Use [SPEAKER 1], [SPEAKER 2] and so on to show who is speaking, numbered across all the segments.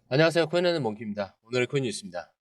[SPEAKER 1] 안녕하세요. 코인하는 몽키입니다. 오늘의 코인 뉴스입니다.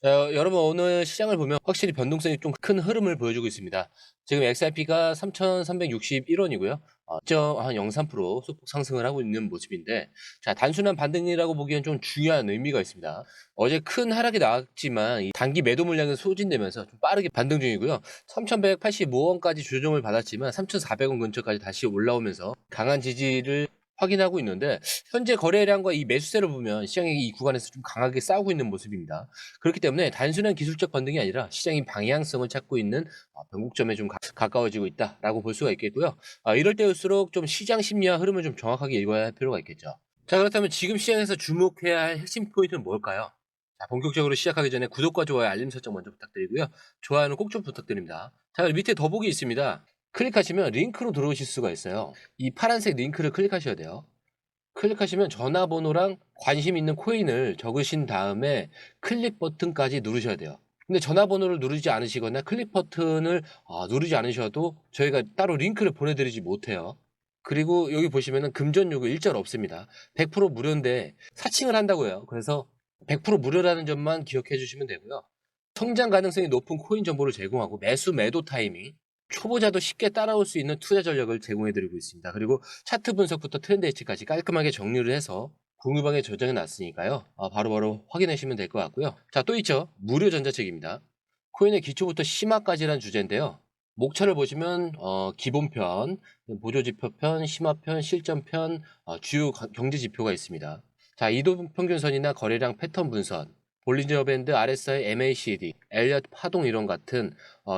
[SPEAKER 1] 자, 여러분 오늘 시장을 보면 확실히 변동성이 좀 큰 흐름을 보여주고 있습니다. 지금 XRP가 3,361원이고요. 한 0.3% 소폭 상승을 하고 있는 모습인데, 자, 단순한 반등이라고 보기엔 좀 중요한 의미가 있습니다. 어제 큰 하락이 나왔지만 이 단기 매도 물량은 소진되면서 좀 빠르게 반등 중이고요. 3,185원까지 조정을 받았지만 3,400원 근처까지 다시 올라오면서 강한 지지를 확인하고 있는데, 현재 거래량과 이 매수세를 보면 시장이 이 구간에서 좀 강하게 싸우고 있는 모습입니다. 그렇기 때문에 단순한 기술적 반등이 아니라 시장이 방향성을 찾고 있는 변곡점에 좀 가까워지고 있다라고 볼 수가 있겠고요. 이럴 때일수록 좀 시장 심리와 흐름을 좀 정확하게 읽어야 할 필요가 있겠죠. 자, 그렇다면 지금 시장에서 주목해야 할 핵심 포인트는 뭘까요? 자, 본격적으로 시작하기 전에 구독과 좋아요, 알림 설정 먼저 부탁드리고요. 좋아요는 꼭 좀 부탁드립니다. 자, 밑에 더보기 있습니다. 클릭하시면 링크로 들어오실 수가 있어요. 이 파란색 링크를 클릭하셔야 돼요. 클릭하시면 전화번호랑 관심 있는 코인을 적으신 다음에 클릭 버튼까지 누르셔야 돼요. 근데 전화번호를 누르지 않으시거나 클릭 버튼을 누르지 않으셔도 저희가 따로 링크를 보내드리지 못해요. 그리고 여기 보시면은 금전 요구 일절 없습니다. 100% 무료인데 사칭을 한다고 해요. 그래서 100% 무료라는 점만 기억해 주시면 되고요. 성장 가능성이 높은 코인 정보를 제공하고 매수 매도 타이밍, 초보자도 쉽게 따라올 수 있는 투자 전략을 제공해 드리고 있습니다. 그리고 차트 분석부터 트렌드 예측까지 깔끔하게 정리를 해서 공유방에 저장해 놨으니까요. 바로바로 확인하시면 될 것 같고요. 자, 또 있죠. 무료 전자책입니다. 코인의 기초부터 심화까지란 주제인데요. 목차를 보시면 기본편, 보조지표편, 심화편, 실전편, 주요 경제지표가 있습니다. 자, 이동평균선이나 거래량 패턴 분선, 볼린저 밴드, RSI, MACD, 엘리엇 파동 이론 같은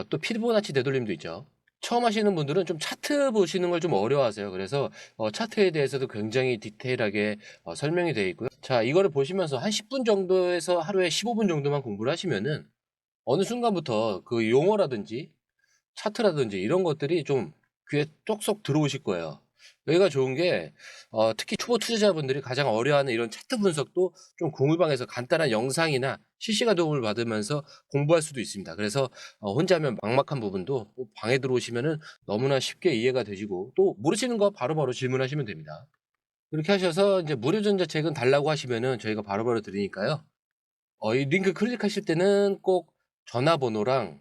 [SPEAKER 1] 또 피보나치 되돌림도 있죠. 처음 하시는 분들은 좀 차트 보시는 걸 좀 어려워하세요. 그래서 차트에 대해서도 굉장히 디테일하게 설명이 되어 있고요. 자, 이거를 보시면서 한 10분 정도에서 하루에 15분 정도만 공부를 하시면은 어느 순간부터 그 용어라든지 차트라든지 이런 것들이 좀 귀에 쏙쏙 들어오실 거예요. 여기가 좋은 게 특히 초보 투자자분들이 가장 어려워하는 이런 차트 분석도 좀 공유방에서 간단한 영상이나 실시간 도움을 받으면서 공부할 수도 있습니다. 그래서 혼자 하면 막막한 부분도 방에 들어오시면은 너무나 쉽게 이해가 되시고 또 모르시는 거 바로바로 질문하시면 됩니다. 그렇게 하셔서 이제 무료 전자책은 달라고 하시면은 저희가 바로바로 드리니까요. 이 링크 클릭하실 때는 꼭 전화번호랑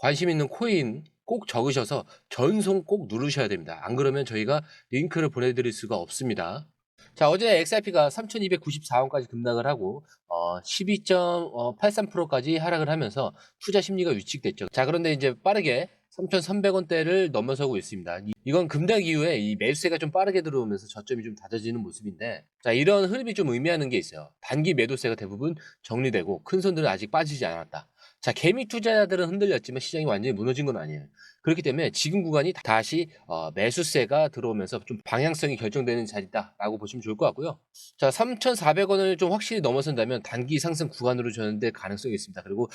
[SPEAKER 1] 관심 있는 코인 꼭 적으셔서 전송 꼭 누르셔야 됩니다. 안 그러면 저희가 링크를 보내드릴 수가 없습니다. 자, 어제 XRP가 3,294원까지 급락을 하고 12.83%까지 하락을 하면서 투자 심리가 위축됐죠. 자, 그런데 이제 빠르게 3,300원대를 넘어서고 있습니다. 이건 급락 이후에 이 매수세가 좀 빠르게 들어오면서 저점이 좀 낮아지는 모습인데, 자, 이런 흐름이 좀 의미하는 게 있어요. 단기 매도세가 대부분 정리되고 큰 손들은 아직 빠지지 않았다. 자, 개미 투자자들은 흔들렸지만 시장이 완전히 무너진 건 아니에요. 그렇기 때문에 지금 구간이 다시 매수세가 들어오면서 좀 방향성이 결정되는 자리다라고 보시면 좋을 것 같고요. 자, 3,400원을 좀 확실히 넘어선다면 단기 상승 구간으로 전환될 가능성이 있습니다. 그리고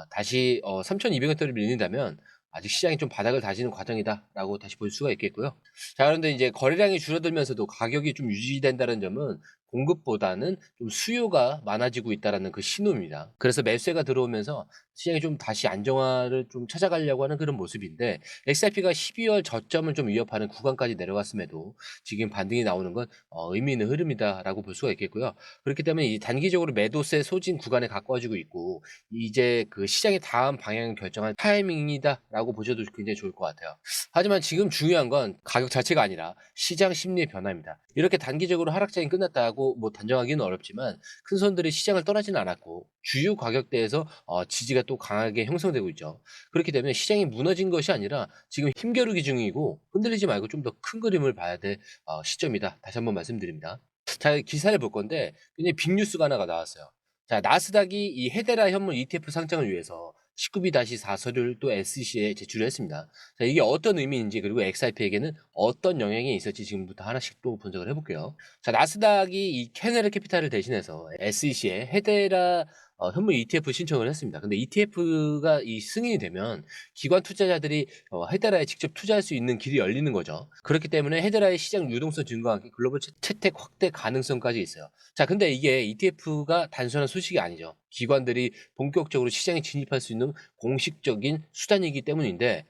[SPEAKER 1] 다시 3,200원대를 밀린다면 아직 시장이 좀 바닥을 다지는 과정이다라고 다시 볼 수가 있겠고요. 자, 그런데 이제 거래량이 줄어들면서도 가격이 좀 유지된다는 점은 공급보다는 좀 수요가 많아지고 있다라는 그 신호입니다. 그래서 매수세가 들어오면서 시장이 좀 다시 안정화를 좀 찾아가려고 하는 그런 모습인데, XRP가 12월 저점을 좀 위협하는 구간까지 내려갔음에도 지금 반등이 나오는 건 의미 있는 흐름이다라고 볼 수가 있겠고요. 그렇기 때문에 이 단기적으로 매도세 소진 구간에 가까워지고 있고 이제 그 시장의 다음 방향을 결정할 타이밍이다라고 보셔도 굉장히 좋을 것 같아요. 하지만 지금 중요한 건 가격 자체가 아니라 시장 심리의 변화입니다. 이렇게 단기적으로 하락장이 끝났다고 뭐 단정하기는 어렵지만 큰 손들이 시장을 떠나지는 않았고 주요 가격대에서 지지가 또 강하게 형성되고 있죠. 그렇기 때문에 시장이 무너진 것이 아니라 지금 힘겨루기 중이고 흔들리지 말고 좀 더 큰 그림을 봐야 될 시점이다. 다시 한번 말씀드립니다. 자, 기사를 볼 건데 굉장히 빅뉴스가 하나가 나왔어요. 자, 나스닥이 이 헤데라 현물 ETF 상장을 위해서 19B-4 서류를 또 SEC에 제출을 했습니다. 자, 이게 어떤 의미인지 그리고 XRP에게는 어떤 영향이 있을지 지금부터 하나씩 또 분석을 해볼게요. 자, 나스닥이 이 캐네르 캐피탈을 대신해서 SEC에 헤데라 현물 ETF 신청을 했습니다. 근데 ETF가 이 승인이 되면 기관 투자자들이 헤데라에 직접 투자할 수 있는 길이 열리는 거죠. 그렇기 때문에 헤데라의 시장 유동성 증가와 함께 글로벌 채택 확대 가능성까지 있어요. 자, 근데 이게 ETF가 단순한 소식이 아니죠. 기관들이 본격적으로 시장에 진입할 수 있는 공식적인 수단이기 때문인데,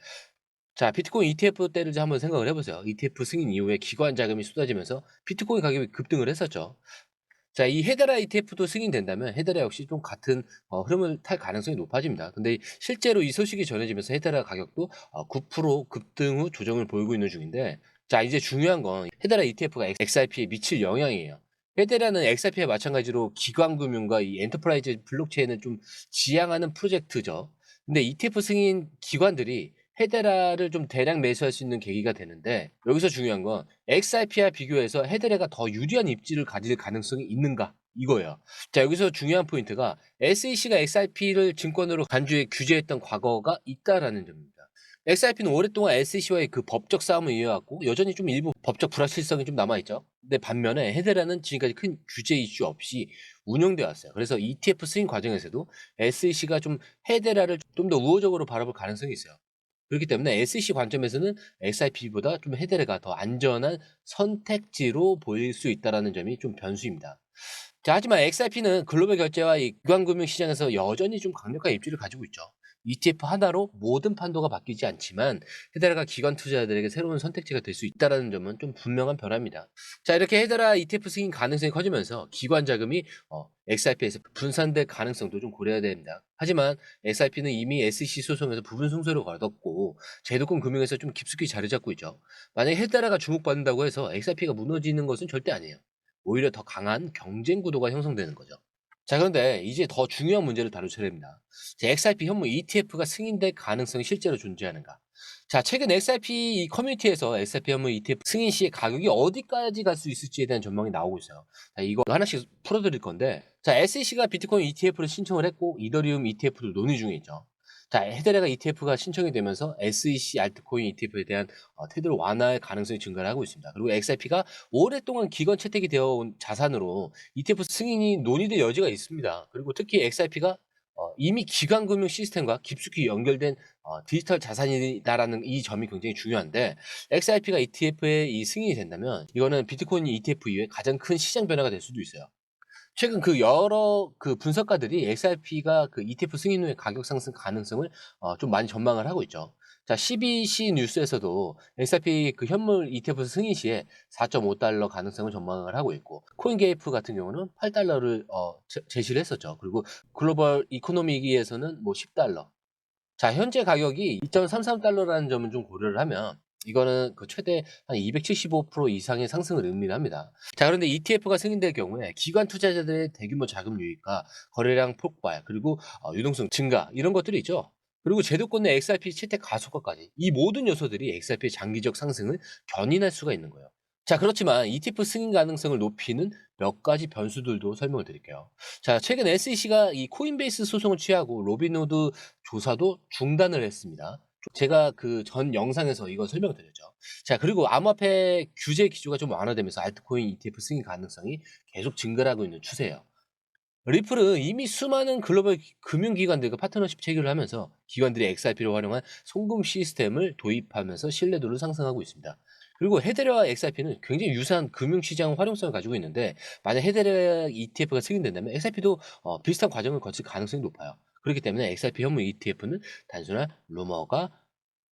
[SPEAKER 1] 자, 비트코인 ETF 때를 한번 생각을 해보세요. ETF 승인 이후에 기관 자금이 쏟아지면서 비트코인 가격이 급등을 했었죠. 자, 이 헤데라 ETF도 승인된다면 헤데라 역시 좀 같은 흐름을 탈 가능성이 높아집니다. 근데 실제로 이 소식이 전해지면서 헤데라 가격도 9% 급등 후 조정을 보이고 있는 중인데, 자, 이제 중요한 건 헤데라 ETF가 XRP에 미칠 영향이에요. 헤데라는 XRP와 마찬가지로 기관금융과 이 엔터프라이즈 블록체인을 좀 지향하는 프로젝트죠. 근데 ETF 승인 기관들이 헤데라를 좀 대량 매수할 수 있는 계기가 되는데, 여기서 중요한 건 XRP와 비교해서 헤데라가 더 유리한 입지를 가질 가능성이 있는가 이거예요. 자, 여기서 중요한 포인트가 SEC가 XRP를 증권으로 간주해 규제했던 과거가 있다라는 점입니다. XRP는 오랫동안 SEC와의 그 법적 싸움을 이어왔고 여전히 좀 일부 법적 불확실성이 좀 남아있죠. 근데 반면에 헤데라는 지금까지 큰 규제 이슈 없이 운영되어 왔어요. 그래서 ETF 승인 과정에서도 SEC가 좀 헤데라를 좀 더 우호적으로 바라볼 가능성이 있어요. 그렇기 때문에 SEC 관점에서는 XRP보다 좀 헤데라가 더 안전한 선택지로 보일 수 있다는 점이 좀 변수입니다. 자, 하지만 XRP는 글로벌 결제와 이 기관금융 시장에서 여전히 좀 강력한 입지를 가지고 있죠. ETF 하나로 모든 판도가 바뀌지 않지만 헤데라가 기관 투자자들에게 새로운 선택지가 될 수 있다는 점은 좀 분명한 변화입니다. 자, 이렇게 헤데라 ETF 승인 가능성이 커지면서 기관 자금이 XRP에서 분산될 가능성도 좀 고려해야 됩니다. 하지만 XRP는 이미 SEC 소송에서 부분 승소를 거뒀고 제도권 금융에서 좀 깊숙이 자리 잡고 있죠. 만약에 헤데라가 주목받는다고 해서 XRP가 무너지는 것은 절대 아니에요. 오히려 더 강한 경쟁 구도가 형성되는 거죠. 자, 그런데 이제 더 중요한 문제를 다룰 차례입니다. 자, XRP 현무 ETF가 승인될 가능성이 실제로 존재하는가? 자, 최근 XRP 이 커뮤니티에서 XRP 현무 ETF 승인 시의 가격이 어디까지 갈 수 있을지에 대한 전망이 나오고 있어요. 자, 이거 하나씩 풀어드릴 건데, 자, SEC가 비트코인 ETF를 신청을 했고 이더리움 ETF도 논의 중에 있죠. 자, 헤데라가 ETF가 신청이 되면서 SEC 알트코인 ETF에 대한 테들 완화의 가능성이 증가를 하고 있습니다. 그리고 XRP가 오랫동안 기관 채택이 되어 온 자산으로 ETF 승인이 논의될 여지가 있습니다. 그리고 특히 XRP가 이미 기관 금융 시스템과 깊숙이 연결된 디지털 자산이다라는 이 점이 굉장히 중요한데, XRP가 ETF에 이 승인이 된다면 이거는 비트코인 ETF 이후에 가장 큰 시장 변화가 될 수도 있어요. 최근 그 여러 그 분석가들이 XRP가 그 ETF 승인 후에 가격 상승 가능성을 좀 많이 전망을 하고 있죠. 자, CBC 뉴스에서도 XRP 그 현물 ETF 승인 시에 4.5달러 가능성을 전망을 하고 있고, 코인게이프 같은 경우는 8달러를 제시를 했었죠. 그리고 글로벌 이코노미기에서는 뭐 10달러. 자, 현재 가격이 2.33달러라는 점을 좀 고려를 하면 이거는 그 최대 한 275% 이상의 상승을 의미를 합니다. 자, 그런데 ETF가 승인될 경우에 기관 투자자들의 대규모 자금 유입과 거래량 폭발, 그리고 유동성 증가 이런 것들이 있죠. 그리고 제도권 내 XRP 채택 가속화까지 이 모든 요소들이 XRP의 장기적 상승을 견인할 수가 있는 거예요. 자, 그렇지만 ETF 승인 가능성을 높이는 몇 가지 변수들도 설명을 드릴게요. 자, 최근 SEC가 이 코인베이스 소송을 취하고 로빈후드 조사도 중단을 했습니다. 제가 그 전 영상에서 이거 설명을 드렸죠. 자, 그리고 암호화폐 규제 기조가 좀 완화되면서 알트코인 ETF 승인 가능성이 계속 증가를 하고 있는 추세예요. 리플은 이미 수많은 글로벌 금융기관들과 파트너십 체결을 하면서 기관들이 XRP를 활용한 송금 시스템을 도입하면서 신뢰도를 상승하고 있습니다. 그리고 헤데라와 XRP는 굉장히 유사한 금융시장 활용성을 가지고 있는데, 만약 헤데라 ETF가 승인된다면 XRP도 비슷한 과정을 거칠 가능성이 높아요. 그렇기 때문에 XRP 현무 ETF는 단순한 루머가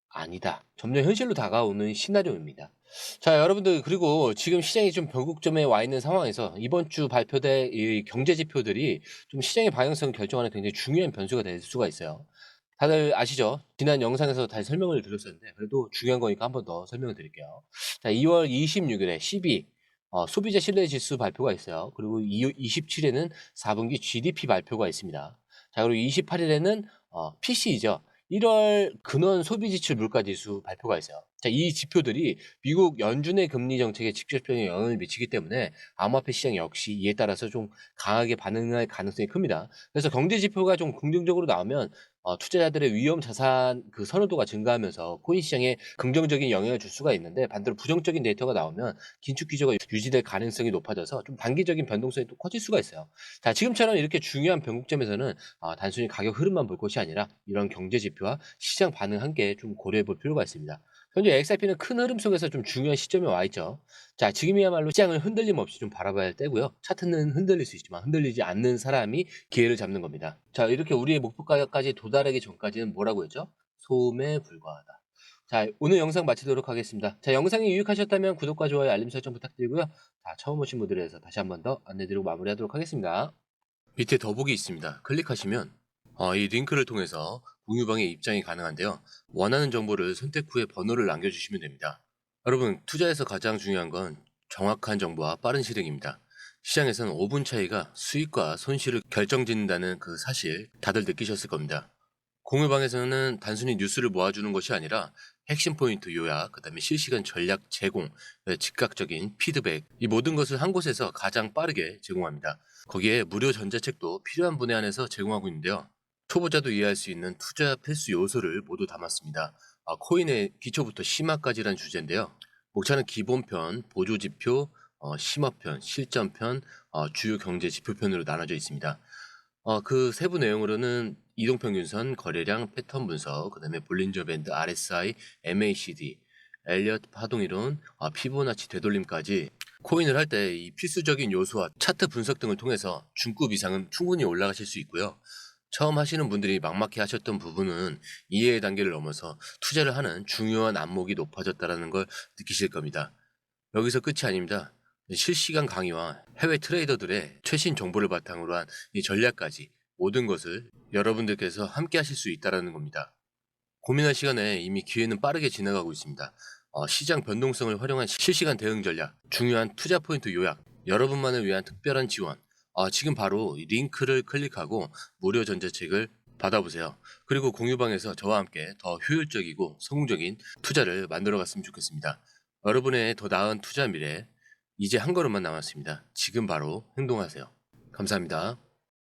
[SPEAKER 1] 아니다. 점점 현실로 다가오는 시나리오입니다. 자, 여러분들, 그리고 지금 시장이 좀 변곡점에 와 있는 상황에서 이번 주 발표될 이 경제 지표들이 좀 시장의 방향성을 결정하는 굉장히 중요한 변수가 될 수가 있어요. 다들 아시죠? 지난 영상에서 다시 설명을 드렸었는데 그래도 중요한 거니까 한 번 더 설명을 드릴게요. 자, 2월 26일에 12 소비자 신뢰 지수 발표가 있어요. 그리고 27일에는 4분기 GDP 발표가 있습니다. 자, 그리고 28일에는 PC이죠. 1월 근원 소비 지출 물가 지수 발표가 있어요. 자, 이 지표들이 미국 연준의 금리 정책에 직접적인 영향을 미치기 때문에 암호화폐 시장 역시 이에 따라서 좀 강하게 반응할 가능성이 큽니다. 그래서 경제 지표가 좀 긍정적으로 나오면 투자자들의 위험 자산 그 선호도가 증가하면서 코인 시장에 긍정적인 영향을 줄 수가 있는데, 반대로 부정적인 데이터가 나오면 긴축 기조가 유지될 가능성이 높아져서 좀 단기적인 변동성이 또 커질 수가 있어요. 자, 지금처럼 이렇게 중요한 변곡점에서는 단순히 가격 흐름만 볼 것이 아니라 이런 경제 지표와 시장 반응 함께 좀 고려해 볼 필요가 있습니다. 현재 XRP는 큰 흐름 속에서 좀 중요한 시점에 와 있죠. 자, 지금이야말로 시장을 흔들림 없이 좀 바라봐야 할 때고요. 차트는 흔들릴 수 있지만 흔들리지 않는 사람이 기회를 잡는 겁니다. 자, 이렇게 우리의 목표가까지 도달하기 전까지는 뭐라고 했죠? 소음에 불과하다. 자, 오늘 영상 마치도록 하겠습니다. 자, 영상이 유익하셨다면 구독과 좋아요, 알림 설정 부탁드리고요. 자, 처음 오신 분들에 대해서 다시 한 번 더 안내드리고 마무리하도록 하겠습니다. 밑에 더보기 있습니다. 클릭하시면 이 링크를 통해서 공유방에 입장이 가능한데요. 원하는 정보를 선택 후에 번호를 남겨주시면 됩니다. 여러분, 투자에서 가장 중요한 건 정확한 정보와 빠른 실행입니다. 시장에서는 5분 차이가 수익과 손실을 결정짓는다는 그 사실 다들 느끼셨을 겁니다. 공유방에서는 단순히 뉴스를 모아주는 것이 아니라 핵심 포인트 요약, 그다음에 실시간 전략 제공, 즉각적인 피드백, 이 모든 것을 한 곳에서 가장 빠르게 제공합니다. 거기에 무료 전자책도 필요한 분에 한해서 제공하고 있는데요. 초보자도 이해할 수 있는 투자 필수 요소를 모두 담았습니다. 코인의 기초부터 심화까지란 주제인데요. 목차는 기본편, 보조지표, 심화편, 실전편, 주요 경제 지표편으로 나눠져 있습니다. 그 세부 내용으로는 이동평균선, 거래량, 패턴 분석, 그다음에 볼린저 밴드, RSI, MACD, 엘리엇 파동이론, 피보나치 되돌림까지 코인을 할 때 이 필수적인 요소와 차트 분석 등을 통해서 중급 이상은 충분히 올라가실 수 있고요. 처음 하시는 분들이 막막해 하셨던 부분은 이해의 단계를 넘어서 투자를 하는 중요한 안목이 높아졌다는 걸 느끼실 겁니다. 여기서 끝이 아닙니다. 실시간 강의와 해외 트레이더들의 최신 정보를 바탕으로 한 이 전략까지 모든 것을 여러분들께서 함께 하실 수 있다는 겁니다. 고민할 시간에 이미 기회는 빠르게 지나가고 있습니다. 시장 변동성을 활용한 실시간 대응 전략, 중요한 투자 포인트 요약, 여러분만을 위한 특별한 지원. 지금 바로 이 링크를 클릭하고 무료 전자책을 받아보세요. 그리고 공유방에서 저와 함께 더 효율적이고 성공적인 투자를 만들어 갔으면 좋겠습니다. 여러분의 더 나은 투자 미래, 이제 한 걸음만 남았습니다. 지금 바로 행동하세요. 감사합니다.